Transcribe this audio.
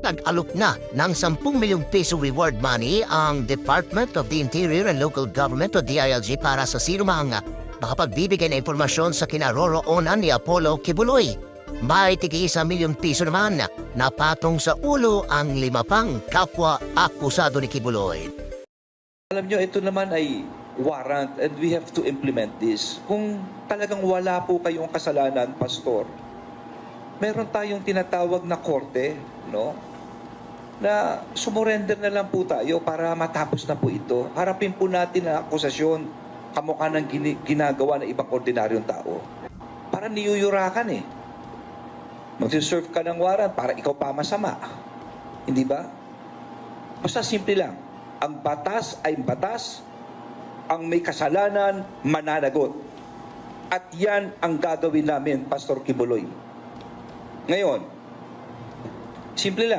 Nag-alok na ng 10 milyong piso reward money ang Department of the Interior and Local Government o DILG para sa sino mang makapagbibigay na informasyon sa kinaroroonan ni Apollo Kibuloy. May tig-1 milyong piso naman na patong sa ulo ang 5 pang kapwa akusado ni Kibuloy. Alam nyo, ito naman ay warrant and we have to implement this. Kung talagang wala po kayong kasalanan, Pastor, meron tayong tinatawag na korte, no? Na sumurrender na lang po tayo para matapos na po ito. Harapin po natin ang akusasyon kamukha ng ginagawa ng ibang ordinaryong tao. Para niyuyurakan eh. Magsiserve ka ng warrant para ikaw pa masama. Hindi ba? Basta simple lang. Ang batas ay batas. Ang may kasalanan, mananagot. At yan ang gagawin namin, Pastor Kibuloy. Ngayon, simple lang.